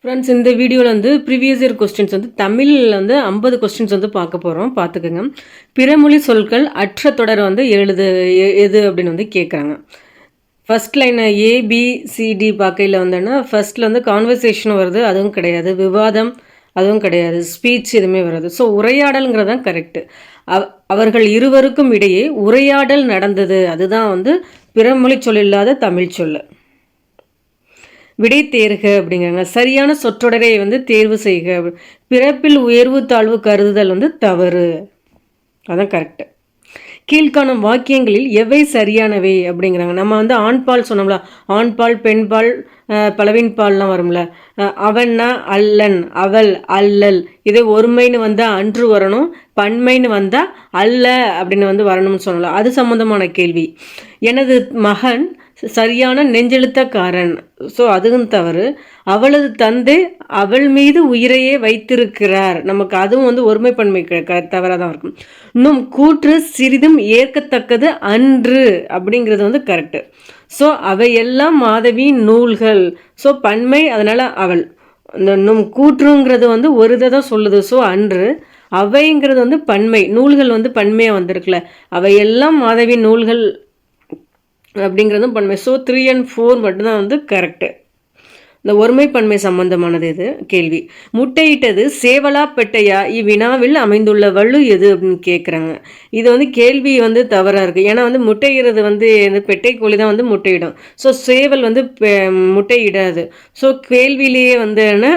Friends, இந்த வீடியோவில் வந்து ப்ரீவியஸ் இயர் கொஸ்டின்ஸ் வந்து தமிழில் வந்து 50 கொஸ்டின்ஸ் வந்து பார்க்க போகிறோம். பார்த்துக்கோங்க. பிறமொழி சொற்கள் அற்ற தொடர் வந்து எது அப்படின்னு வந்து கேட்குறாங்க. ஃபர்ஸ்ட் லைன் ஏபிசிடி பார்க்கையில் வந்தோன்னா ஃபர்ஸ்ட்டில் வந்து கான்வர்சேஷன் வருது, அதுவும் கிடையாது. விவாதம் அதுவும் கிடையாது. ஸ்பீச் எதுவுமே வராது. ஸோ உரையாடலுங்கிறது தான் கரெக்டு. அவர்கள் இருவருக்கும் இடையே உரையாடல் நடந்தது, அதுதான் வந்து பிறமொழி சொல் இல்லாத தமிழ் சொல். விடை தேர்க அப்படிங்கிறாங்க. சரியான சொற்றொடரை வந்து தேர்வு செய்க. பிறப்பில் உயர்வு தாழ்வு கருதுதல் வந்து தவறு, அதான் கரெக்டு. கீழ்காணும் வாக்கியங்களில் எவை சரியானவை அப்படிங்கிறாங்க. நம்ம வந்து ஆண்பால் சொன்னோம்ல, ஆண்பால் பெண்பால் பலவின் பால்லாம் வரும்ல. அவன்னா அல்லன், அவள் அல்லல். இதே ஒருமைன்னு வந்தால் அன்று வரணும், பன்மைன்னு வந்தால் அல்ல அப்படின்னு வந்து வரணும்னு சொல்லலாம். அது சம்மந்தமான கேள்வி. எனது மகன் சரியான நெஞ்செழுத்தக்காரன், ஸோ அதுவும் தவறு. அவளது தந்தை அவள் மீது உயிரையே வைத்திருக்கிறார், நமக்கு அதுவும் வந்து ஒருமைப்பன்மை தவறாக தான் இருக்கும். இன்னும் கூற்று சிறிதும் ஏற்கத்தக்கது அன்று அப்படிங்கிறது வந்து கரெக்டு. ஸோ அவையெல்லாம் மாதவியின் நூல்கள், ஸோ பன்மை, அதனால் அவள். இந்த இன்னும் கூற்றுங்கிறது வந்து ஒரு இதை தான் சொல்லுது, ஸோ அன்று. அவைங்கிறது வந்து பன்மை, நூல்கள் வந்து பன்மையாக வந்திருக்குல்ல, அவையெல்லாம் மாதவியின் நூல்கள் அப்படிங்கிறதும் பன்மை. ஸோ 3 and 4 மட்டும்தான் வந்து கரெக்டு. இந்த ஒருமைப்பன்மை சம்பந்தமானது இது கேள்வி. முட்டையிட்டது சேவலா பெட்டையா, இவ்வினாவில் அமைந்துள்ள வலு எது அப்படின்னு கேட்குறாங்க. இது வந்து கேள்வி வந்து தவறாக இருக்குது. ஏன்னா வந்து முட்டையிறது வந்து இந்த பெட்டை கோழி தான் வந்து முட்டையிடும். ஸோ சேவல் வந்து முட்டையிடாது. ஸோ கேள்வியிலேயே வந்து என்ன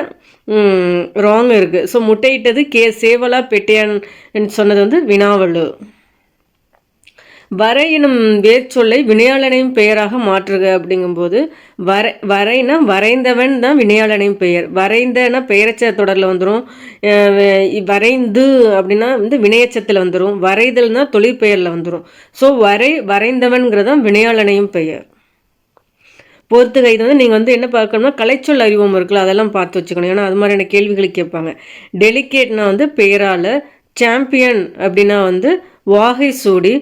ராங் இருக்குது. ஸோ முட்டையிட்டது சேவலா பெட்டையான்னு சொன்னது வந்து வினாவலு. வரை எனும் வேர்ச்சொல்லை வினையாளனையும் பெயராக மாற்றுக அப்படிங்கும்போது வரைனா வரைந்தவன் தான் வினையாளனையும் பெயர். வரைந்தனா பெயரச்ச தொடரில் வந்துடும். வரைந்து அப்படின்னா வந்து வினையச்சத்தில் வந்துடும். வரைதல்னா தொழிற்பெயரில் வந்துடும். ஸோ வரைந்தவன்கிறதான் வினையாளனையும் பெயர். பொறுத்துக. இது வந்து நீங்கள் வந்து என்ன பார்க்கணும்னா கலைச்சொல் அறிவோம் இருக்குல்ல, அதெல்லாம் பார்த்து வச்சுக்கணும். ஏன்னா அது மாதிரியான கேள்விகளை கேட்பாங்க. டெலிகேட்னா வந்து பெயரால், சாம்பியன் அப்படின்னா வந்து வாகை சூடி,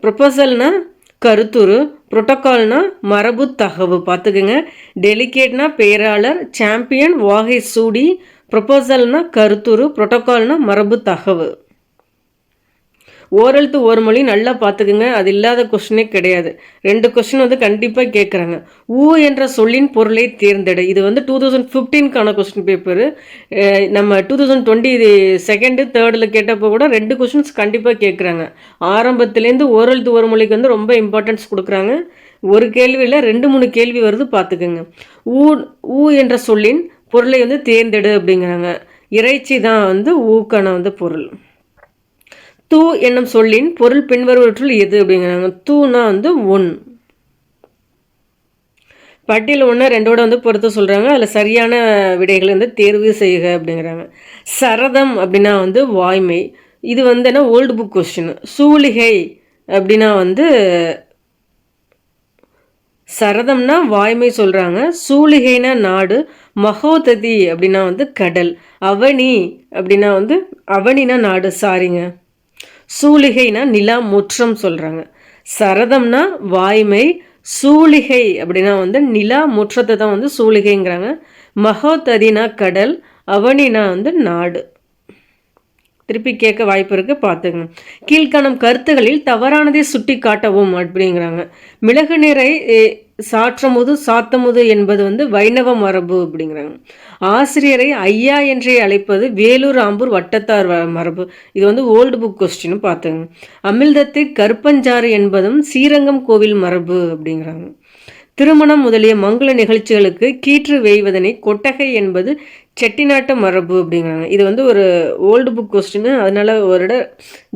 ப்ரொபோசல்னா கருத்துரு, புரோட்டோகால்னா மரபு தகவு. பார்த்துக்குங்க. டெலிகேட்னா பெயராளர், சாம்பியன் வாகை சூடி, ப்ரொபோசல்னா கருத்துரு, புரோட்டோகால்னா மரபு தகவு. ஓரெழுத்து ஒரு மொழி நல்லா பார்த்துக்குங்க. அது இல்லாத கொஸ்டினே கிடையாது. 2 கொஸ்டின் வந்து கண்டிப்பாக கேட்குறாங்க. ஊ என்ற சொல்லின் பொருளை தேர்ந்தெடு. இது வந்து 2015க்கான கொஸ்டின் பேப்பரு. நம்ம 2022 3rd கேட்டப்போ கூட 2 கொஸ்டின்ஸ் கண்டிப்பாக கேட்குறாங்க. ஆரம்பத்துலேருந்து ஓரெழுத்து ஒரு மொழிக்கு வந்து ரொம்ப இம்பார்ட்டன்ஸ் கொடுக்குறாங்க. ஒரு கேள்வியில் 2-3 கேள்வி வருது, பார்த்துக்குங்க. ஊ என்ற சொல்லின் பொருளை வந்து தேர்ந்தெடு அப்படிங்கிறாங்க. இறைச்சி தான் வந்து ஊக்கான வந்து பொருள். தூ என்னும் சொல்லின் பொருள் பின்வருவற்றுள் எது அப்படிங்கிறாங்க. தூனா வந்து ஒன். பட்டியல் 1, 2 வந்து பொறுத்து சொல்கிறாங்க. அதில் சரியான விடைகளை வந்து தேர்வு செய்க அப்படிங்கிறாங்க. சரதம் அப்படின்னா வந்து வாய்மை. இது வந்து என்ன ஓல்டு புக் கொஸ்டின். சூலிகை அப்படின்னா வந்து சரதம்னா வாய்மை சொல்கிறாங்க. சூலிகைனா நாடு. மகோததி அப்படின்னா வந்து கடல். அவனி அப்படின்னா வந்து அவனினா நாடு, சாரிங்க. சூலிகைனா நிலா முற்றம் சொல்கிறாங்க. சரதம்னா வாய்மை, சூலிகை அப்படின்னா வந்து நிலா முற்றத்தை தான் வந்து சூலிகைங்கிறாங்க. மகோததினா கடல், அவனினா வந்து நாடு. திருப்பி கேட்க வாய்ப்பு இருக்குது, பார்த்துங்க. கீழ்காணும் கருத்துகளில் தவறானதை சுட்டி காட்டவும் அப்படிங்கிறாங்க. மிளகு நீரை சாற்றமுது சாத்தமுது என்பது வந்து வைணவ மரபு அப்படிங்கிறாங்க. ஆசிரியரை ஐயா என்றே அழைப்பது வேலூர் ஆம்பூர் வட்டத்தார் மரபு. இது வந்து ஓல்டு புக் கொஸ்டின், பார்த்துங்க. அமிழ்தத்தை கருப்பஞ்சாறு என்பதும் ஸ்ரீரங்கம் கோவில் மரபு அப்படிங்கிறாங்க. திருமணம் முதலிய மங்கள நிகழ்ச்சிகளுக்கு கீற்று வேய்வதனை கொட்டகை என்பது செட்டிநாட்டு மரபு அப்படிங்கிறாங்க. இது வந்து ஒரு ஓல்டு புக் கொஸ்டின், அதனால ஒரு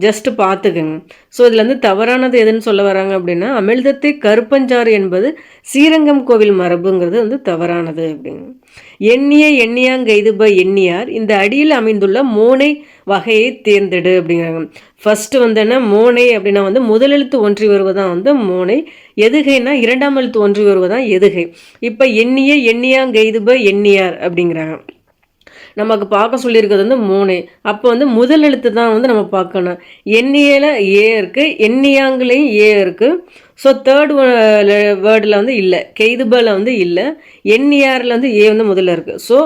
ஜஸ்ட் பார்த்துக்கங்க. ஸோ இதில் வந்து தவறானது எதுன்னு சொல்ல வராங்க அப்படின்னா அமிழ்தத்தை கருப்பஞ்சாறு என்பது ஸ்ரீரங்கம் கோவில் மரபுங்கிறது வந்து தவறானது அப்படிங்க. எண்ணிய எண்ணியாங்கெய்துப எண்ணியார் இந்த அடியில் அமைந்துள்ள மோனை வகையை தேர்ந்தெடு அப்படிங்கிறாங்க. ஃபர்ஸ்ட் வந்து என்ன மோனை அப்படின்னா வந்து முதலெழுத்து ஒன்றி வருவதான் வந்து மோனை. எதுகைனா 2ஆம் எழுத்து ஒன்றி வருவதான் எதுகை. இப்போ எண்ணிய எண்ணியாங்கெய்துப எண்ணியார் அப்படிங்கிறாங்க. நமக்கு பார்க்க சொல்லியிருக்கிறது வந்து மோனை. அப்போ வந்து முதல் எழுத்து தான் வந்து நம்ம பார்க்கணும். எண்ணியல ஏ இருக்குது, எண்ணியாங்களையும் ஏ இருக்குது. ஸோ 3rd வேர்டில் வந்து இல்லை, கெய்துபல வந்து இல்லை, எண்ணியாரில் வந்து ஏ வந்து முதல்ல இருக்குது. ஸோ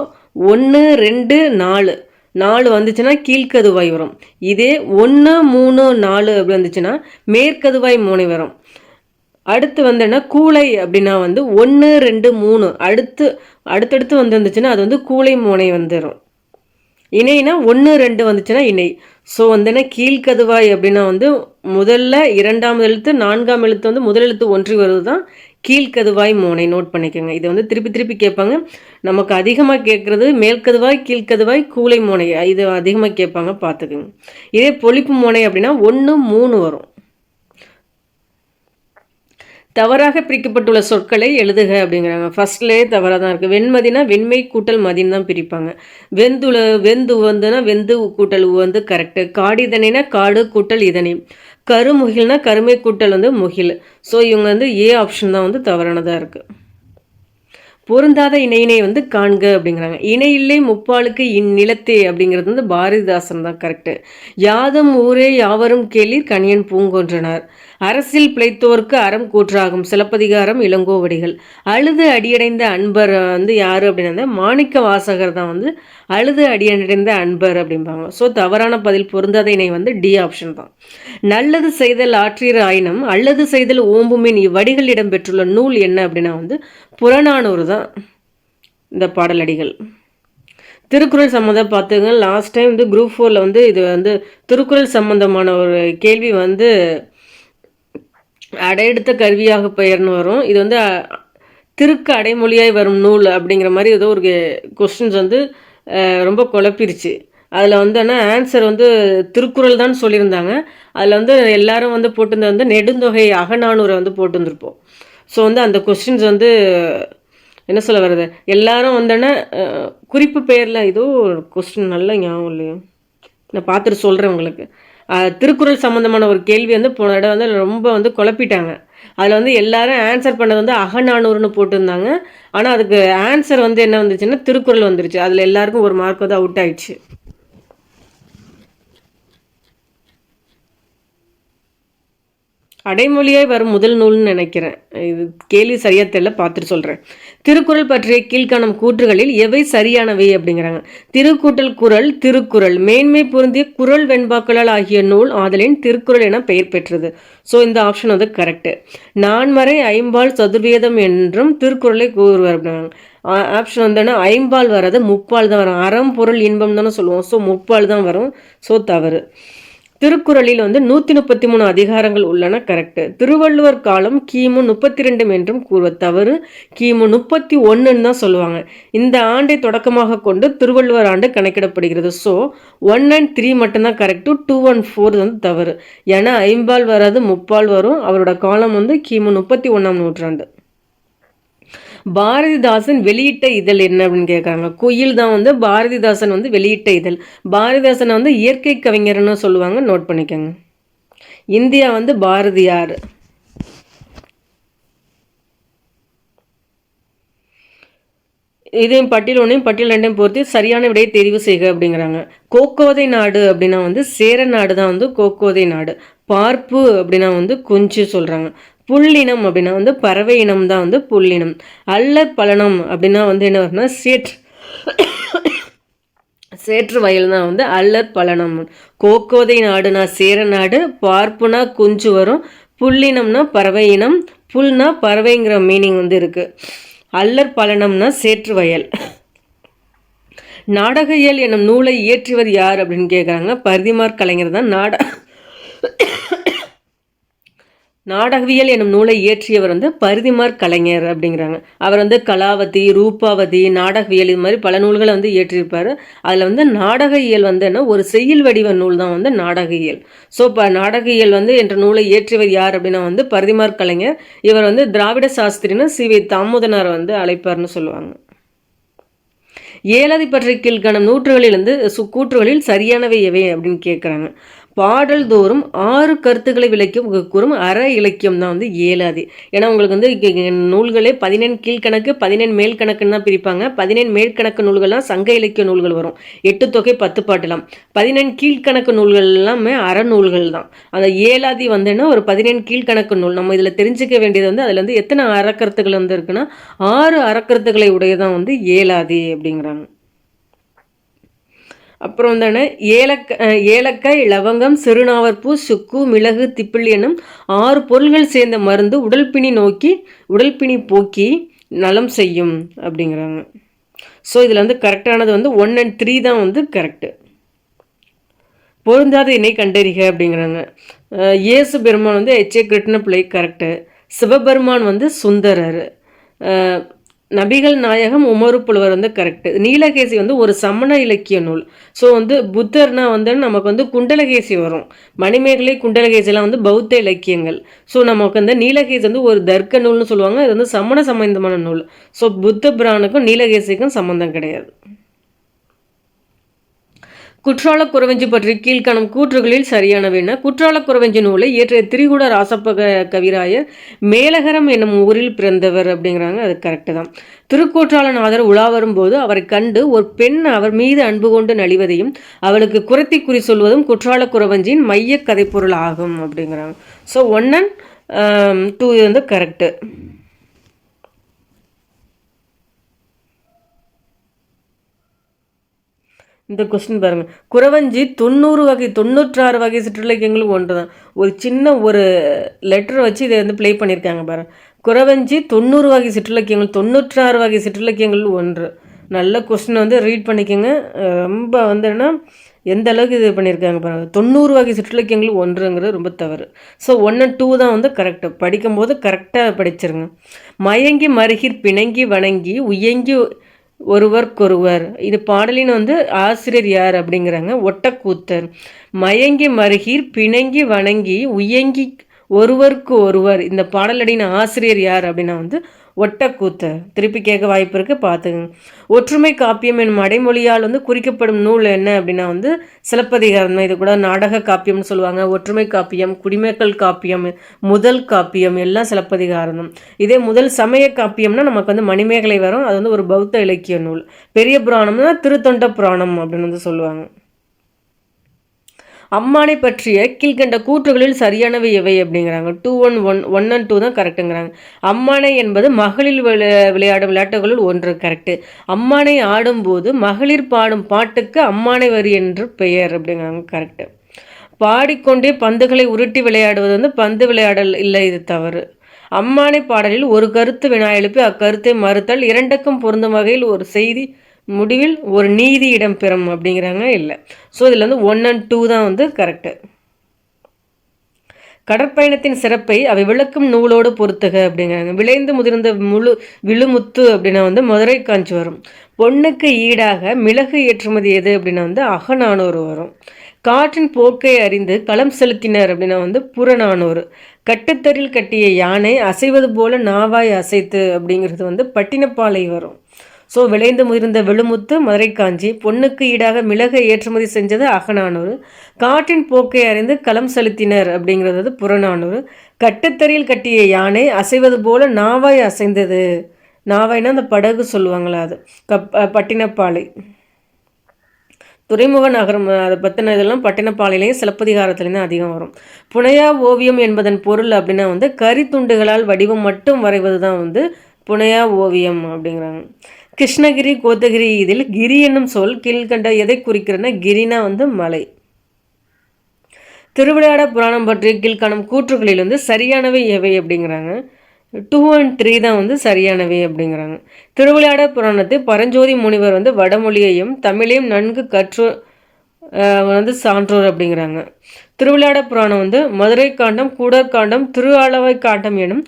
1 2 4 4 வந்துச்சுன்னா கீழ்கதுவாய் வரும். இதே 1 3 4 அப்படி வந்துச்சுன்னா மேற்கதுவாய் மோனை வரும். அடுத்து வந்து கூளை அப்படின்னா வந்து 1 2 3 அடுத்தடுத்து வந்துச்சுன்னா அது வந்து கூளை மோனை வந்துடும். இணைனா 1 2 வந்துச்சுன்னா இணை. ஸோ வந்து கீழ்கதுவாய் அப்படின்னா வந்து முதல்ல 2ஆம் எழுத்து 4ஆம் எழுத்து வந்து முதல் எழுத்து ஒன்றி வருவது தான் கீழ்கதுவாய் மோனை. நோட் பண்ணிக்கோங்க. இதை வந்து திருப்பி திருப்பி கேட்பாங்க. நமக்கு அதிகமாக கேட்குறது மேல்கதுவாய் கீழ்கதுவாய் கூளை மோனை, இது அதிகமாக கேட்பாங்க, பார்த்துக்குங்க. இதே பொழிப்பு மோனை அப்படின்னா 1 3 வரும். தவறாக பிரிக்கப்பட்டுள்ள சொற்களை எழுதுக அப்படிங்கிறாங்க. ஃபர்ஸ்ட்லேயே தவறாக தான் இருக்குது. வெண்மதினா வெண்மை கூட்டல் மதின்னு தான் பிரிப்பாங்க. வெந்து வந்துன்னா வெந்து கூட்டல் வந்து கரெக்டு. காடிதனைனா காடு கூட்டல் இதனை. கருமுகில்னா கருமை கூட்டல் வந்து முகில். ஸோ இவங்க வந்து ஏ ஆப்ஷன் தான் வந்து தவறானதாக இருக்குது. பொருந்தாத இணையினை வந்து காண்க அப்படிங்கிறாங்க. இணையில்லை முப்பாலுக்கு இந்நிலத்தே அப்படிங்கிறது வந்து பாரதிதாசன் தான் கரெக்டு. யாதும் ஊரே யாவரும் கேளீர் கணியன் பூங்கொன்றனார். அரசில் பிழைத்தோர்க்கு அறம் கூற்றாகும் சிலப்பதிகாரம் இளங்கோவடிகள். அழுது அடியடைந்த அன்பர் வந்து யாரு அப்படின்னா மாணிக்க வாசகர் தான் வந்து அழுது அடியடைந்த அன்பர் அப்படிம்பாங்க. ஸோ தவறான பதில் பொருந்தாத இணை வந்து டி ஆப்ஷன் தான். நல்லது செய்தல் ஆற்றீர் ஆயினும் அல்லது செய்தல் ஓம்புமின் இவ்வடிகள் இடம்பெற்றுள்ள நூல் என்ன அப்படின்னா வந்து புறநானூறு தான் இந்த பாடலடிகள். திருக்குறள் சம்மந்தம் பார்த்துங்க. லாஸ்ட் டைம் வந்து குரூப் 4ல் வந்து இது வந்து திருக்குறள் சம்பந்தமான ஒரு கேள்வி வந்து அடையெடுத்த கருவியாக பெயர்னு வரும். இது வந்து திருக்கு அடைமொழியாய் வரும் நூல் அப்படிங்கிற மாதிரி ஏதோ ஒரு கொஸ்டின்ஸ் வந்து ரொம்ப குழப்பிருச்சு. அதில் வந்து ஆன்சர் வந்து திருக்குறள் தான் சொல்லியிருந்தாங்க. அதில் வந்து எல்லாரும் வந்து போட்டிருந்த வந்து நெடுந்தொகை அகநானூரை வந்து போட்டுருந்துருப்போம். ஸோ வந்து அந்த கொஸ்டின்ஸ் வந்து என்ன சொல்ல வருது, எல்லாரும் வந்தோன்னா குறிப்பு பெயரில் ஏதோ ஒரு கொஸ்டின் நல்லா ஞாபகம் இல்லையா, நான் பார்த்துட்டு சொல்கிறேன் உங்களுக்கு. திருக்குறள் சம்மந்தமான ஒரு கேள்வி வந்து போன இடம் வந்து ரொம்ப வந்து குழப்பிட்டாங்க. அதில் வந்து எல்லாரும் ஆன்சர் பண்ணது வந்து அகநானூறுன்னு போட்டிருந்தாங்க. ஆனால் அதுக்கு ஆன்சர் வந்து என்ன வந்துச்சுன்னா திருக்குறள் வந்துருச்சு. அதில் எல்லாருக்கும் ஒரு மார்க் வந்து அவுட் ஆயிடுச்சு. அடைமொழியாய் வரும் முதல் நூல்னு நினைக்கிறேன். இது கேள்வி சரியா தெரியல, பார்த்துட்டு சொல்கிறேன். திருக்குறள் பற்றிய கீழ்காணும் கூற்றுகளில் எவை சரியானவை அப்படிங்கிறாங்க. திருக்கூட்டல் குறள் திருக்குறள் மேன்மை பொருந்திய குறள் வெண்பாக்களால் ஆகிய நூல் ஆதலின் திருக்குறள் என பெயர் பெற்றது. ஸோ இந்த ஆப்ஷன் வந்து கரெக்டு. நான்மறை ஐம்பால் சதுர்வேதம் என்றும் திருக்குறளை கூறுவார் அப்படின்னாங்க. ஆப்ஷன் வந்து ஐம்பால் வராது, முப்பால் தான் வரும். அறம் பொருள் இன்பம் தானே சொல்லுவோம். ஸோ முப்பால் தான் வரும். ஸோ தவறு. திருக்குறளில் வந்து 133 அதிகாரங்கள் உள்ளன, கரெக்டு. திருவள்ளுவர் காலம் கிமு 32 என்றும் கூறுவது தவறு. கிமு 31 தான் சொல்லுவாங்க. இந்த ஆண்டை தொடக்கமாக கொண்டு திருவள்ளுவர் ஆண்டு கணக்கிடப்படுகிறது. ஸோ 1 and 3 மட்டும்தான் கரெக்டு. 2 and 4 வந்து தவறு. ஏன்னா ஐம்பால் வராது, முப்பால் வரும். அவரோட காலம் வந்து கிமு 31ஆம் நூற்றாண்டு. பாரதிதாசன் வெளியிட்ட இதழ் என்ன அப்படின்னு கேட்குறாங்க. குயில் தான் வந்து பாரதிதாசன் வந்து வெளியிட்ட இதழ். பாரதிதாசனை வந்து இயற்கை கவிஞர்னு சொல்லுவாங்க, நோட் பண்ணிக்கோங்க. இந்தியா வந்து பாரதியார். இதையும் பட்டியல் ஒன்றையும் பட்டியல் ரெண்டையும் பொறுத்து சரியான விடையை தெரிவு செய்க அப்படிங்கிறாங்க. கோக்கோதை நாடு அப்படின்னா வந்து சேர நாடு தான் வந்து கோக்கோதை நாடு. பார்ப்பு அப்படின்னா வந்து குஞ்சு சொல்கிறாங்க. புல்லினம் அப்படின்னா வந்து பறவை இனம் தான் வந்து புல்லினம். அல்லற் பலனம் அப்படின்னா வந்து என்ன வரும்னா சேற்று வயல் தான் வந்து அல்லற் பலனம். கோக்கோதை நாடுனா சேர நாடு, பார்ப்புனா குஞ்சு வரும், புல்லினம்னா பறவை இனம், புல்னா பறவைங்கிற மீனிங் வந்து இருக்கு. அல்லற் பலனம்னா சேற்று வயல். நாடக இயல் என்னும் நூலை இயற்றியவர் யார் அப்படின்னு கேட்குறாங்க. பரிதிமாற் கலைஞர் தான் நாடகவியல் என்னும் நூலை இயற்றியவர் வந்து பரிதிமாற் கலைஞர் அப்படிங்கிறாங்க. அவர் வந்து கலாவதி, ரூபாவதி, நாடகவியல் இது மாதிரி பல நூல்களை வந்து இயற்றியிருப்பார். அதில் வந்து நாடக இயல் வந்து என்ன ஒரு செய்யுள் வடிவ நூல் தான் வந்து நாடக இயல். ஸோ இப்போ நாடக இயல் வந்து என்ற நூலை இயற்றியவர் யார் அப்படின்னா வந்து பரிதிமாற் கலைஞர். இவர் வந்து திராவிட சாஸ்திரின்னு சி.வி. தாமோதனார் வந்து அழைப்பார்னு சொல்லுவாங்க. ஏலாதி பற்றி கீழ்காணும் நூற்றுகளிலிருந்து கூற்றுகளில் சரியானவை எவை அப்படின்னு கேட்குறாங்க. பாடல் தோறும் 6 கருத்துக்களை விளக்கும் கூறும் அற இலக்கியம் தான் வந்து ஏலாதி. ஏன்னா உங்களுக்கு வந்து நூல்களே 14 கீழ்கணக்கு 14 மேல் கணக்குன்னு தான் பிரிப்பாங்க. 14 மேற்கணக்கு நூல்கள்லாம் சங்க இலக்கிய நூல்கள் வரும். 8 தொகை 10 பாட்டெல்லாம். 14 கீழ்கணக்கு நூல்கள் எல்லாமே அறநூல்கள் தான். அந்த ஏலாதி வந்துன்னா ஒரு 14 கீழ்கணக்கு நூல். நம்ம இதில் தெரிஞ்சுக்க வேண்டியது வந்து அதில் வந்து எத்தனை அறக்கருத்துக்கள் வந்து இருக்குன்னா 6 அறக்கருத்துக்களை உடையதான் வந்து ஏலாதி அப்படிங்கிறாங்க. அப்புறம் வந்து ஏலக்காய், லவங்கம், சிறுநாவற்பூ, சுக்கு, மிளகு, திப்பிலி என்னும் 6 பொருள்கள் சேர்ந்த மருந்து உடல்பிணி போக்கி நலம் செய்யும் அப்படிங்கிறாங்க. ஸோ இதில் வந்து கரெக்டானது வந்து 1 and 3 தான் வந்து கரெக்டு. பொருந்தாத இணை கண்டறிக அப்படிங்கிறாங்க. இயேசு பெருமான் வந்து எச்.ஏ. கிருஷ்ண பிள்ளை கரெக்டு. சிவபெருமான் வந்து சுந்தரர். நபிகள் நாயகம் உமரு புலவர் வந்து கரெக்டு. நீலகேசி வந்து ஒரு சமண இலக்கிய நூல். ஸோ வந்து புத்தர்னா வந்து நமக்கு வந்து குண்டலகேசி வரும். மணிமேகலை, குண்டலகேசிலாம் வந்து பௌத்த இலக்கியங்கள். ஸோ நமக்கு வந்து நீலகேசி வந்து ஒரு தர்க்க நூல்னு சொல்லுவாங்க. இது வந்து சமண சம்பந்தமான நூல். ஸோ புத்த பிரானுக்கும் நீலகேசிக்கும் சம்பந்தம் கிடையாது. குற்றால குறவஞ்சி பற்றி கீழ்காணும் கூற்றுகளில் சரியானவைன்னா, குற்றால குறவஞ்சி நூலை இயற்றிய திரிகுட ராசப்ப கவிராயர் மேலகரம் என்னும் ஊரில் பிறந்தவர் அப்படிங்கிறாங்க. அது கரெக்டு தான். திருக்கோற்றாலநாதர் உலா வரும்போது அவரை கண்டு ஒரு பெண் அவர் மீது அன்பு கொண்டு நலிவதையும் அவளுக்கு குறைத்தி குறி சொல்வதும் குற்றால குறவஞ்சியின் மைய கதைப்பொருள் ஆகும் அப்படிங்கிறாங்க. ஸோ 1 and 2 வந்து கரெக்டு. இந்த கொஸ்டின் பாருங்கள். குறவஞ்சி 96 வகை சிற்றிலக்கியங்களும் ஒன்று தான். ஒரு சின்ன ஒரு லெட்டரை வச்சு இதை வந்து ப்ளே பண்ணியிருக்காங்க பாருங்கள். குறவஞ்சி 90 வகை சிற்றிலக்கியங்கள், 96 வகை சிற்றிலக்கியங்கள் ஒன்று. நல்ல கொஸ்டின் வந்து ரீட் பண்ணிக்கோங்க. ரொம்ப வந்து என்ன எந்த அளவுக்கு இது பண்ணியிருக்காங்க பாருங்கள். 90 வகை சிற்றிலக்கியங்கள் ஒன்றுங்கிறது ரொம்ப தவறு. ஸோ 1 and 2 தான் வந்து கரெக்டு. படிக்கும்போது கரெக்டாக படிச்சிருங்க. மயங்கி மருகிற் பிணங்கி வணங்கி உயங்கி ஒருவருக்கொருவர். இது பாடலின் வந்து ஆசிரியர் யார் அப்படிங்கிறாங்க. ஒட்டக்கூத்தர். மயங்கி மருகீர் பிணங்கி வணங்கி உயங்கி ஒருவருக்கு ஒருவர். இந்த பாடலடியின் ஆசிரியர் யார் அப்படின்னா வந்து ஒட்டக்கூத்தர். திருப்பி கேட்க வாய்ப்பு இருக்குது, பார்த்துங்க. ஒற்றுமை காப்பியம் என்னும் அடைமொழியால் வந்து குறிக்கப்படும் நூல் என்ன அப்படின்னா வந்து சிலப்பதிகாரம் தான். இது கூட நாடக காப்பியம்னு சொல்லுவாங்க. ஒற்றுமை காப்பியம், குடிமக்கள் காப்பியம், முதல் காப்பியம் எல்லாம் சிலப்பதிகாரம் தான். இதே முதல் சமய காப்பியம்னா நமக்கு வந்து மணிமேகலை வரும். அது வந்து ஒரு பௌத்த இலக்கிய நூல். பெரிய புராணம்னா திருத்தொண்ட புராணம் அப்படின்னு வந்து சொல்லுவாங்க. அம்மானை பற்றிய கீழ்கண்ட கூற்றுகளில் சரியானவை எவை அப்படிங்கிறாங்க. 1 and 2 தான் கரெக்டுங்கிறாங்க. அம்மானை என்பது மகளிர் விளையாடும் விளையாட்டுகளுள் ஒன்று. கரெக்டு. அம்மானை ஆடும்போது மகளிர் பாடும் பாட்டுக்கு அம்மானை வரி என்று பெயர் அப்படிங்கிறாங்க. கரெக்டு. பாடிக்கொண்டே பந்துகளை உருட்டி விளையாடுவது வந்து பந்து விளையாடல் இல்லை, இது தவறு. அம்மானை பாடலில் ஒரு கருத்து வினா எழுப்பி அக்கருத்தை மறுத்தல் இரண்டுக்கும் பொருந்தும் வகையில் ஒரு செய்தி முடிவில் ஒரு நீதி இடம்பெறும் அப்படிங்கிறாங்க. இல்லை. ஸோ இதில் வந்து 1 and 2 தான் வந்து கரெக்டு. கடற்பயணத்தின் சிறப்பை அவை விளக்கும் நூலோடு பொறுத்துக அப்படிங்கிறாங்க. விளைந்து முதிர்ந்த விழுமுத்து அப்படின்னா வந்து மதுரை காஞ்சி வரும். பொண்ணுக்கு ஈடாக மிளகு ஏற்றுமதி எது அப்படின்னா வந்து அகநானூறு வரும். காற்றின் போக்கை அறிந்து களம் செலுத்தினர் அப்படின்னா வந்து புறநானூறு. கட்டுத்தறில் கட்டிய யானை அசைவது போல நாவாய் அசைத்து அப்படிங்கிறது வந்து பட்டினப்பாலை வரும். ஸோ விளைந்து முதிர்ந்த விழுமுத்து மதுரை காஞ்சி. பொண்ணுக்கு ஈடாக மிளகை ஏற்றுமதி செஞ்சது அகநானூறு. காற்றின் போக்கை அறிந்து களம் செலுத்தினர் அப்படிங்கிறது புறநானூறு. கட்டுத்தறியில் கட்டிய யானை அசைவது போல நாவாய் அசைந்தது. நாவாய்னா அந்த படகு சொல்லுவாங்களா, அது பட்டினப்பாலை. துறைமுக நகரம் அதை பற்றின இதெல்லாம் பட்டினப்பாலையிலையும் சிலப்பதிகாரத்துலேயும் தான் அதிகம் வரும். புனையா ஓவியம் என்பதன் பொருள் அப்படின்னா வந்து கரித்துண்டுகளால் வடிவம் மட்டும் வரைவது தான் வந்து புனையா ஓவியம் அப்படிங்கிறாங்க. கிருஷ்ணகிரி, கோத்தகிரி. இதில் கிரி என்னும் சொல் கீழ்கண்ட எதை குறிக்கிறன்னா கிரினா வந்து மலை. திருவிளையாட புராணம் பற்றி கீழ்காணும் கூற்றுகளில் வந்து சரியானவை எவை அப்படிங்கிறாங்க. 2 and 3 தான் வந்து சரியானவை அப்படிங்கிறாங்க. திருவிளையாட புராணத்தை பரஞ்சோதி முனிவர் வந்து வடமொழியையும் தமிழையும் நன்கு கற்று வந்து சான்றோர் அப்படிங்கிறாங்க. திருவிளையாட புராணம் வந்து மதுரை காண்டம், கூடற்காண்டம், திருஆலவாய் காண்டம் எனும்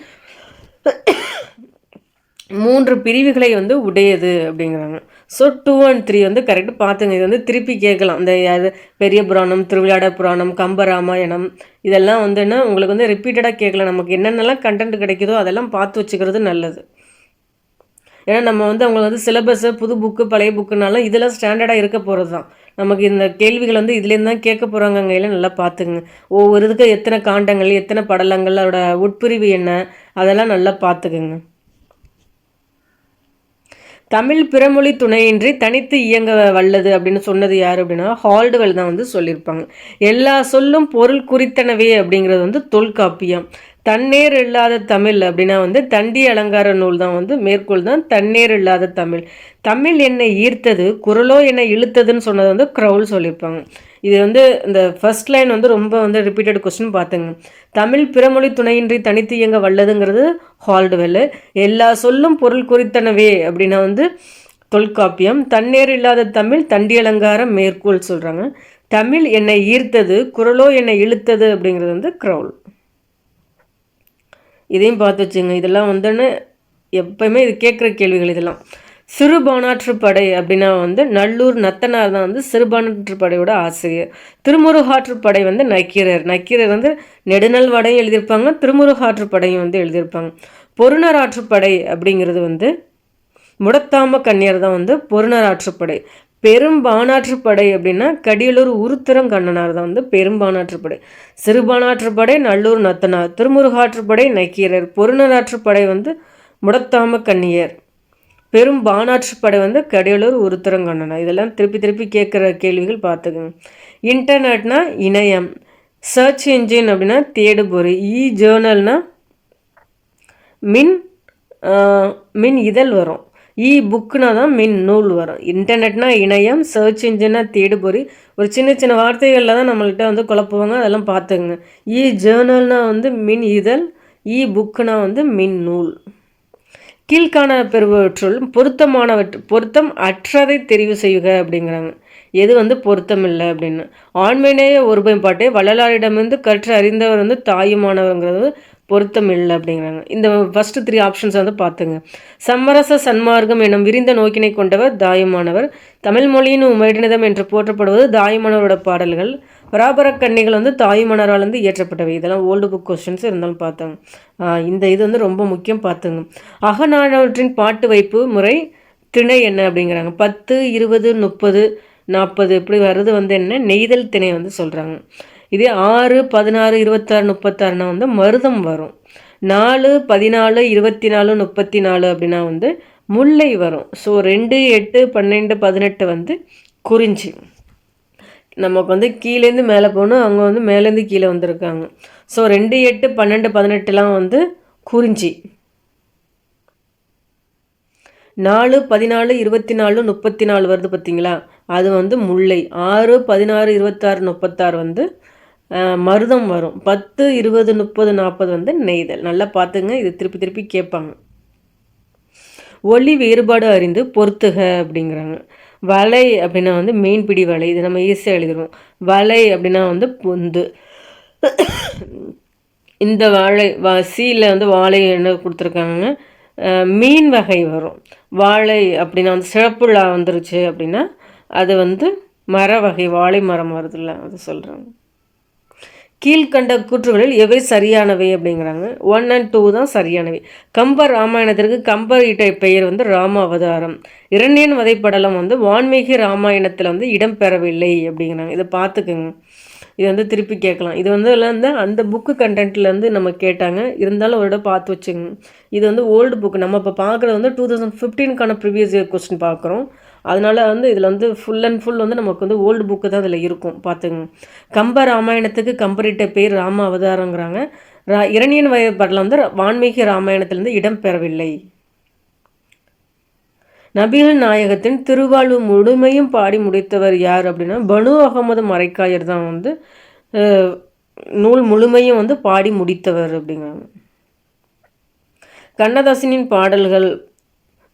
3 பிரிவுகளை வந்து உடையது அப்படிங்கிறாங்க. ஸோ 2 and 3 வந்து கரெக்டு. பார்த்துங்க. இது வந்து திருப்பி கேட்கலாம். இந்த பெரிய புராணம், திருவிளையாட புராணம், கம்பராமாயணம் இதெல்லாம் வந்துன்னா உங்களுக்கு வந்து ரிப்பீட்டடாக கேட்கலாம். நமக்கு என்னென்னலாம் கண்டென்ட் கிடைக்குதோ அதெல்லாம் பார்த்து வச்சுக்கிறது நல்லது. ஏன்னா நம்ம வந்து அவங்க வந்து சிலபஸு புது புக்கு பழைய புக்குனாலும் இதெல்லாம் ஸ்டாண்டர்டாக இருக்க போகிறது தான். நமக்கு இந்த கேள்விகள் வந்து இதுலேருந்து தான் கேட்க போகிறாங்க. அங்கெல்லாம் நல்லா பார்த்துங்க. ஒவ்வொரு இதுக்கு எத்தனை காண்டங்கள், எத்தனை படலங்கள், அதோட உட்பிரிவு என்ன, அதெல்லாம் நல்லா பார்த்துக்குங்க. தமிழ் பிறமொழி துணையின்றி தனித்து இயங்க வல்லது அப்படின்னு சொன்னது யார் அப்படின்னா ஹால்டுவெல் தான் வந்து சொல்லியிருப்பாங்க. எல்லா சொல்லும் பொருள் குறித்தனவே அப்படிங்கிறது வந்து தொல்காப்பியம். தன்னேர் இல்லாத தமிழ் அப்படின்னா வந்து தண்டி அலங்கார நூல் தான் வந்து மேற்கோள் தான் தன்னேர் இல்லாத தமிழ். தமிழ் என்னை ஈர்த்தது குரலோ என்னை இழுத்ததுன்னு சொன்னது வந்து க்ரௌல் சொல்லியிருப்பாங்க. இது வந்து இந்த ஃபர்ஸ்ட் லைன் வந்து ரொம்ப வந்து ரிப்பீட்டட் கொஸ்டின் பார்த்துங்க. தமிழ் பிறமொழி துணையின்றி தனித்து இயங்க வல்லதுங்கிறது ஹால்டுவெல். எல்லா சொல்லும் பொருள் குறித்தனவே அப்படின்னா வந்து தொல்காப்பியம். தன்னேர் இல்லாத தமிழ் தண்டி அலங்காரம் மேற்கோள் சொல்கிறாங்க. தமிழ் என்னை ஈர்த்தது குரலோ என்னை இழுத்தது அப்படிங்கிறது வந்து க்ரௌல். இதையும் பார்த்து வச்சுங்க. இதெல்லாம் வந்துன்னு எப்பயுமே இது கேட்குற கேள்விகள் இதெல்லாம். சிறுபானாற்று படை அப்படின்னா வந்து நல்லூர் நத்தனார் தான் வந்து சிறுபானாற்று படையோட ஆசிரியர். திருமுருகாற்று படை வந்து நக்கீரர். நக்கீரர் வந்து நெடுநல் வடையும் எழுதியிருப்பாங்க, திருமுருகாற்று படையும் வந்து எழுதியிருப்பாங்க. பொருணர் ஆற்றுப்படை அப்படிங்கிறது வந்து முடத்தாம கன்னியர் தான் வந்து பொருணர் ஆற்றுப்படை. பெரும்பானாற்றுப்படை அப்படின்னா கடியலூர் உருத்திரங்கண்ணனார் தான் வந்து பெரும்பானாற்றுப்படை. சிறுபானாற்றுப்படை நல்லூர் நத்தனார், திருமுருகாற்றுப்படை நக்கீரர், பொருணராற்றுப்படை வந்து முடத்தாம கன்னியர், பெரும்பானாற்றுப்படை வந்து கடியலூர் உருத்திரங்கண்ணனார். இதெல்லாம் திருப்பி திருப்பி கேட்குற கேள்விகள் பார்த்துக்குங்க. இன்டர்நெட்னா இணையம், சர்ச் இன்ஜின் அப்படின்னா தேடுபொறி, ஜேர்னல்னா மின் இதழ் வரும், புக்குனா தான் மின் நூல் வரும். இன்டர்நெட்னா இணையம், சர்ச் இன்ஜின்னா தேடுபொறி. ஒரு சின்ன சின்ன வார்த்தைகளில் தான் நம்மள்கிட்ட வந்து குழப்புவாங்க, அதெல்லாம் பார்த்துங்க. ஜேர்னல்னா வந்து மின் இதழ், புக்குனா வந்து மின் நூல். கீழ்காண பெறுவற்றுள் பொருத்தம் அற்றதை தெரிவு செய்யுக அப்படிங்கிறாங்க. எது வந்து பொருத்தம் இல்லை அப்படின்னு. ஆண்மையினேய ஒருமைப்பாட்டை வள்ளலாரிடமிருந்து கற்று அறிந்தவர் வந்து தாயுமானவர்ங்கிறது பொருத்தம் இல்லை அப்படிங்கிறாங்க. இந்த ஃபர்ஸ்ட் 3 ஆப்ஷன்ஸ் வந்து பார்த்துங்க. சம்மரச சன்மார்க்கம் எனும் விரிந்த நோக்கினை கொண்டவர் தாயுமானவர். தமிழ் மொழியின் உமையினிதம் என்று போற்றப்படுவது தாயுமானவரோட பாடல்கள். பராபர கன்னிகள் வந்து தாயுமானவரால் வந்து இயற்றப்பட்டவை. இதெல்லாம் ஓல்டு புக் கொஸ்டின்ஸ் இருந்தாலும் பார்த்தாங்க. இந்த இது வந்து ரொம்ப முக்கியம் பார்த்துங்க. அகநானவற்றின் பாட்டு வைப்பு முறை திணை என்ன அப்படிங்கிறாங்க. 10, 20, 30, 40 இப்படி வர்றது வந்து என்ன நெய்தல் திணை வந்து சொல்கிறாங்க. இதே 6, 16, 26, 36னா வந்து மருதம் வரும். 4, 14, 24, 34 அப்படின்னா வந்து முல்லை வரும். ஸோ 2, 8, 12, 18 வந்து குறிஞ்சி. நமக்கு வந்து கீழேருந்து மேலே போகணும், அவங்க வந்து மேலேருந்து கீழே வந்திருக்காங்க. ஸோ 2, 8, 12, 18லாம் வந்து குறிஞ்சி. 4, 14, 24, 34 வருது பார்த்தீங்களா, அது வந்து முல்லை. 6, 16, 26, 36 வந்து மருதம் வரும். 10, 20, 30, 40 வந்து நெய்தல். நல்லா பார்த்துங்க, இது திருப்பி திருப்பி கேட்பாங்க. ஒளி வேறுபாடு அறிந்து பொறுத்துக அப்படிங்கிறாங்க. வலை அப்படின்னா வந்து மீன்பிடி வலை, இது நம்ம ஈஸியாக எழுதிடுவோம். வலை அப்படின்னா வந்து பொந்து. இந்த வாழை சீல வந்து வாழை என்ன கொடுத்துருக்காங்க, மீன் வகை வரும். வாழை அப்படின்னா வந்து சிறப்புலா வந்துருச்சு அப்படின்னா அது வந்து மர வகை, வாழை மரம் வருதுல்ல, அது சொல்கிறாங்க. கீழ்கண்ட கூற்றுகளில் எவை சரியானவை அப்படிங்கிறாங்க. 1 and 2 தான் சரியானவை. கம்பர் ராமாயணத்திற்கு கம்பர் இட்ட பெயர் வந்து ராம அவதாரம். இரணியன் வதைப்படலம் வந்து வான்மீகி ராமாயணத்தில் வந்து இடம்பெறவில்லை அப்படிங்கிறாங்க. இதை பார்த்துக்குங்க, இது வந்து திருப்பி கேட்கலாம். இது வந்து அந்த புக்கு கண்டென்ட்லேருந்து நம்ம கேட்டாங்க, இருந்தாலும் ஒரு இடம் பார்த்து வச்சுங்க. இது வந்து ஓல்டு புக்கு. நம்ம இப்போ பார்க்குறது வந்து 2015க்கான ப்ரீவியஸ் இயர் கொஸ்டின் பார்க்குறோம். அதனால் வந்து இதில் வந்து ஃபுல் அண்ட் ஃபுல் வந்து நமக்கு வந்து ஓல்டு புக்கு தான் இதில் இருக்கும், பார்த்துங்க. கம்ப ராமாயணத்துக்கு கம்பரிட்ட பேர் ராம அவதாரங்கிறாங்க. இரணியன் வதைப்படலம் வந்து வான்மீகி ராமாயணத்திலேருந்து இடம்பெறவில்லை. நபிகள் நாயகத்தின் திருவாழ்வு முழுமையும் பாடி முடித்தவர் யார் அப்படின்னா பனு அகமது மரைக்காயர் தான் வந்து நூல் முழுமையும் வந்து பாடி முடித்தவர் அப்படிங்கிறாங்க. கண்ணதாசனின் பாடல்கள்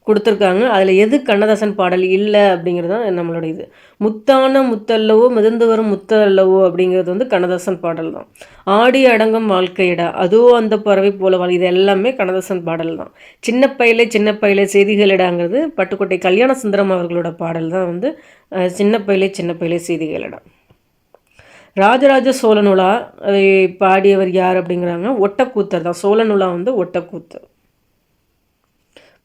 கொடுத்துருக்காங்க, அதில் எது கண்ணதாசன் பாடல் இல்லை அப்படிங்கிறது தான் நம்மளோட இது. முத்தான முத்தல்லவோ மிதந்து வரும் முத்தல்லவோ அப்படிங்கிறது வந்து கண்ணதாசன் பாடல் தான். ஆடி அடங்கும் வாழ்க்கையிடா அதோ அந்த பறவை போல இது எல்லாமே கண்ணதாசன் பாடல் தான். சின்ன பையிலே செய்திகளிடாங்கிறது பட்டுக்கோட்டை கல்யாண சுந்தரம் அவர்களோட பாடல் தான் வந்து சின்ன பையிலே செய்திகளிடா. ராஜராஜ சோழனுலா பாடியவர் யார் அப்படிங்கிறாங்க. ஒட்டக்கூத்தர் தான். சோழனுலா வந்து ஒட்டக்கூத்தர்.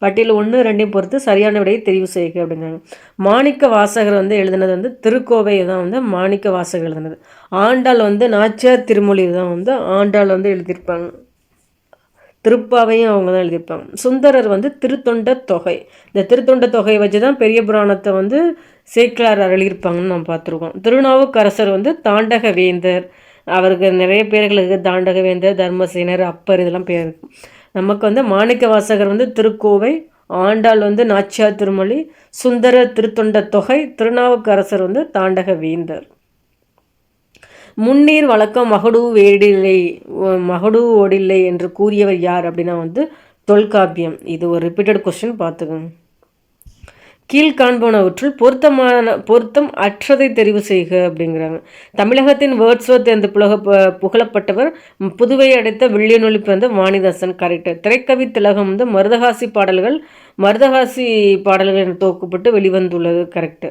பட்டியல் 1, 2 பொறுத்து சரியான விடையை தெரிவு செய்க அப்படிங்கிறாங்க. மாணிக்க வாசகர் வந்து எழுதினது வந்து திருக்கோவை தான் வந்து மாணிக்க வாசகர் எழுதினது. ஆண்டாள் வந்து நாச்சியார் திருமொழி தான் வந்து ஆண்டாள் வந்து எழுதியிருப்பாங்க. திருப்பாவையும் அவங்க தான் எழுதியிருப்பாங்க. சுந்தரர் வந்து திருத்தொண்ட தொகை. இந்த திருத்தொண்ட தொகையை வச்சு தான் பெரிய புராணத்தை வந்து சேக்கிழார் எழுதியிருப்பாங்கன்னு நம்ம பார்த்துருக்கோம். திருநாவுக்கரசர் வந்து தாண்டக வேந்தர். அவருக்கு நிறைய பேர்களுக்கு தாண்டகவேந்தர், தர்மசேனர், அப்பர் இதெல்லாம் பேர் இருக்கு. நமக்கு வந்து மாணிக்க வாசகர் வந்து திருக்கோவை, ஆண்டாள் வந்து நாச்சியார் திருமொழி, சுந்தர திருத்தொண்ட தொகை, திருநாவுக்கரசர் வந்து தாண்டக வேந்தர். முன்னீர் வழக்கம் மகடு ஓடில்லை என்று கூறியவர் யார் அப்படின்னா வந்து தொல்காப்பியம். இது ஒரு ரிப்பீட்டட் கொஸ்டின் பார்த்துக்கோங்க. கீழ்காண்பனவற்றுள் பொருத்தம் அற்றதை தெரிவு செய்க அப்படிங்கிறாங்க. தமிழகத்தின் வேர்ட்ஸ்வர்த் என்று புகழப்பட்டவர் புதுவை அடைத்த வில்லியனொலி பிறந்த வாணிதாசன். கரெக்ட். திரைக்கவி திலகம் வந்து மருதகாசி பாடல்கள் என தொகுக்கப்பட்டு வெளிவந்துள்ளது. கரெக்ட்.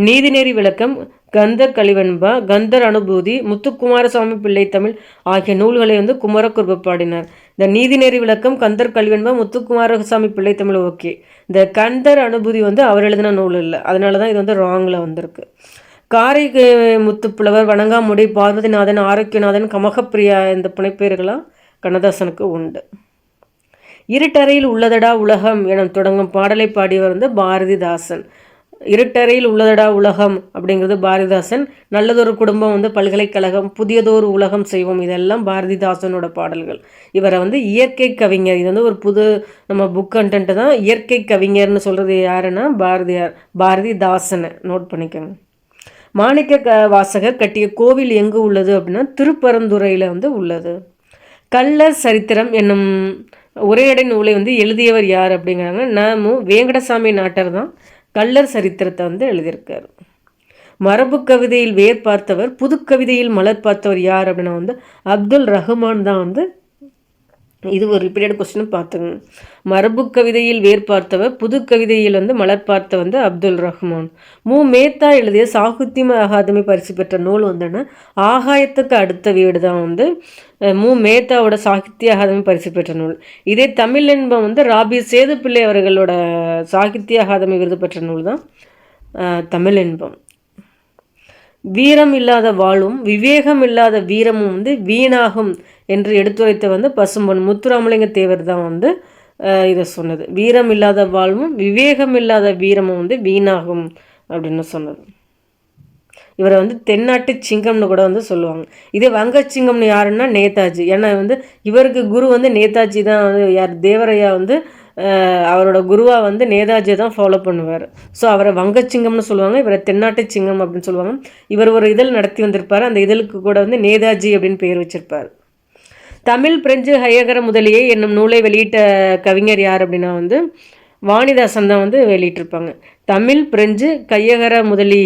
நீதிநெறி விளக்கம் கந்தர் கலிவெண்பா, கந்தர் அனுபூதி, முத்துக்குமாரசாமி பிள்ளை தமிழ் ஆகிய நூல்களை வந்து குமரகுருப பாடினார். இந்த நீதிநெறி விளக்கம், கந்தர் கலிவெண்பா, முத்துக்குமாரசாமி பிள்ளை தமிழ் ஓகே. இந்த கந்தர் அனுபூதி வந்து அவர் எழுதின நூல் இல்லை, அதனால தான் இது வந்து ராங்கில் வந்திருக்கு. காரை முத்துப்புலவர், வணங்காமுடி, பார்வதிநாதன், ஆரோக்கியநாதன், கமகப்பிரியா இந்த புனைப்பெயர்களாம் கண்ணதாசனுக்கு உண்டு. இருட்டறையில் உள்ளதடா உலகம் என தொடங்கும் பாடலை பாடியவர் வந்து பாரதிதாசன். இருட்டறையில் உள்ளதடா உலகம் அப்படிங்கிறது பாரதிதாசன். நல்லதொரு குடும்பம் வந்து பல்கலைக்கழகம், புதியதொரு உலகம் செய்வோம், இதெல்லாம் பாரதிதாசனோட பாடல்கள். இவரை வந்து இயற்கை கவிஞர், இது வந்து ஒரு நம்ம புக் கண்டென்ட் தான். இயற்கை கவிஞர்னு சொல்கிறது யாருன்னா பாரதிதாசனை நோட் பண்ணிக்கோங்க. மாணிக்க வாசகர் கட்டிய கோவில் எங்கு உள்ளது அப்படின்னா திருப்பரந்துறையில் வந்து உள்ளது. கள்ளர் சரித்திரம் என்னும் உரைநடை நூலை வந்து எழுதியவர் யார் அப்படிங்கிறாங்க. வேங்கடசாமி நாட்டர் தான் கள்ளர் சரித்திரத்தை வந்து எழுதியிருக்காரு. மரபு கவிதையில் வேர் பார்த்தவர், புது கவிதையில் மலர் பார்த்தவர் யார் அப்படின்னா வந்து அப்துல் ரஹ்மான் தான் வந்து. இது ஒரு ரிப்பீட்டட் கொஸ்டின் பார்த்துங்க. மரபு கவிதையில் வேர் பார்த்தவர், புது கவிதையில் வந்து மலர் பார்த்த வந்து அப்துல் ரஹ்மான். மேத்தா எழுதிய சாகித்யம் அகாதமி பரிசு பெற்ற நூல் வந்துன்னா ஆகாயத்துக்கு அடுத்த வீடு தான் வந்து மேத்தாவோட சாகித்ய அகாதமி பரிசு பெற்ற நூல். இதே தமிழ் என்பம் வந்து ராபி சேதுப்பிள்ளை அவர்களோட சாகித்ய அகாதமி விருது பெற்ற நூல் தான் தமிழ் என்பம். வீரம் இல்லாத வாழும் விவேகம் இல்லாத வீரமும் வந்து வீணாகும் என்று எடுத்துரைத்த வந்து பசும்பொன் முத்துராமலிங்க தேவர் தான் வந்து இதை சொன்னது. வீரம் இல்லாத வாழ்வும் விவேகம் இல்லாத வீரமும் வந்து வீணாகும் அப்படின்னு சொன்னது. இவரை வந்து தென்னாட்டு சிங்கம்னு கூட வந்து சொல்லுவாங்க. இதே வங்க சிங்கம்னு யாருன்னா நேதாஜி. ஏன்னா வந்து இவருக்கு குரு வந்து நேதாஜி தான். வந்து யார் தேவரையா வந்து அவரோட குருவாக வந்து நேதாஜியை தான் ஃபாலோ பண்ணுவார். ஸோ அவரை வங்கச்சிங்கம்னு சொல்லுவாங்க, இவரை தென்னாட்டு சிங்கம் அப்படின்னு சொல்லுவாங்க. இவர் ஒரு இதழ் நடத்தி வந்திருப்பார், அந்த இதழுக்கு கூட வந்து நேதாஜி அப்படின்னு பேர் வச்சிருப்பார். தமிழ் பிரெஞ்சு ஹையகர முதலியை என்னும் நூலை வெளியிட்ட கவிஞர் யார் அப்படின்னா வந்து வாணிதாசன் தான் வந்து வெளியிட்டிருப்பாங்க. தமிழ் பிரெஞ்சு கையகர முதலி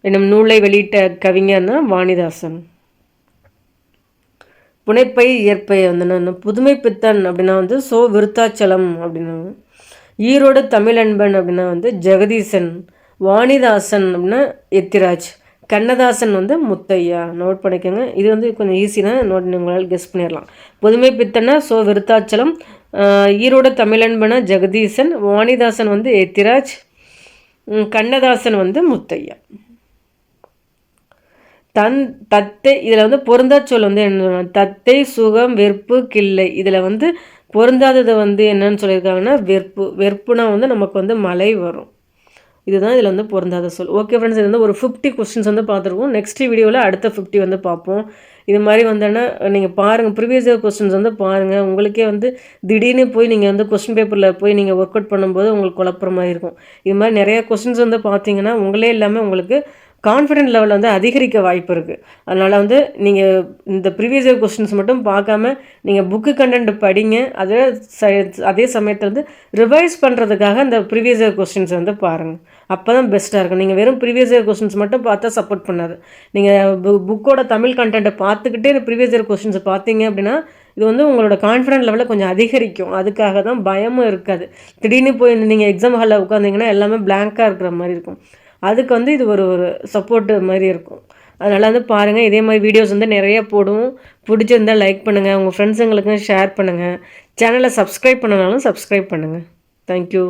என்னும் நூலை வெளியிட்ட கவிஞர்னா வாணிதாசன். புனைப்பை இயற்பை வந்து புதுமை பித்தன் அப்படின்னா வந்து விருத்தாச்சலம் அப்படின்னா. ஈரோடு தமிழன்பன் அப்படின்னா வந்து ஜெகதீசன். வாணிதாசன் அப்படின்னா எத்திராஜ். கண்ணதாசன் வந்து முத்தையா. நோட் பண்ணிக்கோங்க, இது வந்து கொஞ்சம் ஈஸி தான், நோட் உங்களால் கெஸ் பண்ணிடலாம். புதுமை பித்தன்னா விருத்தாச்சலம், ஈரோடு தமிழன்பனா ஜெகதீசன், வாணிதாசன் வந்து எத்திராஜ், கண்ணதாசன் வந்து முத்தையா. தத்தை இதில் வந்து பொருந்தா சொல் வந்து என்ன, தத்தை சுகம் வெறுப்பு கிள்ளை. இதில் வந்து பொருந்தாதது வந்து என்னன்னு சொல்லியிருக்காங்கன்னா வெறுப்புனா வந்து நமக்கு வந்து மழை வரும். இதுதான் இதில் வந்து பொருந்தாத சொல். ஓகே ஃப்ரெண்ட்ஸ், இது வந்து ஒரு 50 கொஸ்டின்ஸ் வந்து பார்த்துருக்கோம். நெக்ஸ்ட் வீடியோவில் அடுத்த 50 வந்து பார்ப்போம். இது மாதிரி வந்தோன்னா நீங்கள் பாருங்கள், ப்ரீவியஸ் இயர் கொஸ்டின்ஸ் வந்து பாருங்கள். உங்களுக்கே வந்து திடீர்னு போய் நீங்கள் வந்து கொஸ்டின் பேப்பரில் போய் நீங்கள் ஒர்க் அவுட் பண்ணும்போது உங்களுக்கு குழப்பற மாதிரி இருக்கும். இது மாதிரி நிறையா கொஸ்டின்ஸ் வந்து பார்த்தீங்கன்னா உங்களே எல்லாமே உங்களுக்கு கான்ஃபிடென்ட் லெவலில் வந்து அதிகரிக்க வாய்ப்பு இருக்குது. அதனால் வந்து நீங்கள் இந்த ப்ரீவியஸ் இயர் கொஸ்டின்ஸ் மட்டும் பார்க்காம நீங்கள் புக்கு கண்டென்ட் படிங்க. அதே சமயத்தில் வந்து ரிவைஸ் பண்ணுறதுக்காக இந்த ப்ரீவியஸ் இயர் கொஸ்டின்ஸ் வந்து பாருங்கள். அப்போ தான் பெஸ்ட்டாக இருக்கும். நீங்கள் வெறும் ப்ரீவியஸ் இயர் கொஸ்டின்ஸ் மட்டும் பார்த்தா சப்போர்ட் பண்ணாது. நீங்கள் புக்கோட தமிழ் கண்டென்ட்டை பார்த்துக்கிட்டே ப்ரீவியஸ் இயர் கொஸ்டின்ஸை பார்த்தீங்க அப்படின்னா இது வந்து உங்களோட கான்ஃபிடென்ட் லெவலில் கொஞ்சம் அதிகரிக்கும். அதுக்காக தான் பயமும் இருக்காது. திடீர்னு போய் நீங்கள் எக்ஸாம் ஹாலில் உட்காந்திங்கன்னா எல்லாமே பிளாங்காக இருக்கிற மாதிரி இருக்கும். அதுக்கு வந்து இது ஒரு சப்போர்ட்டு மாதிரி இருக்கும். அதனால் வந்து பாருங்கள், இதே மாதிரி வீடியோஸ் வந்து நிறைய போடுவோம். பிடிச்சிருந்தால் லைக் பண்ணுங்கள், உங்கள் ஃப்ரெண்ட்ஸுங்களுக்கு ஷேர் பண்ணுங்கள். சேனலை சப்ஸ்கிரைப் பண்ணனாலும் சப்ஸ்கிரைப் பண்ணுங்கள். தேங்க்யூ.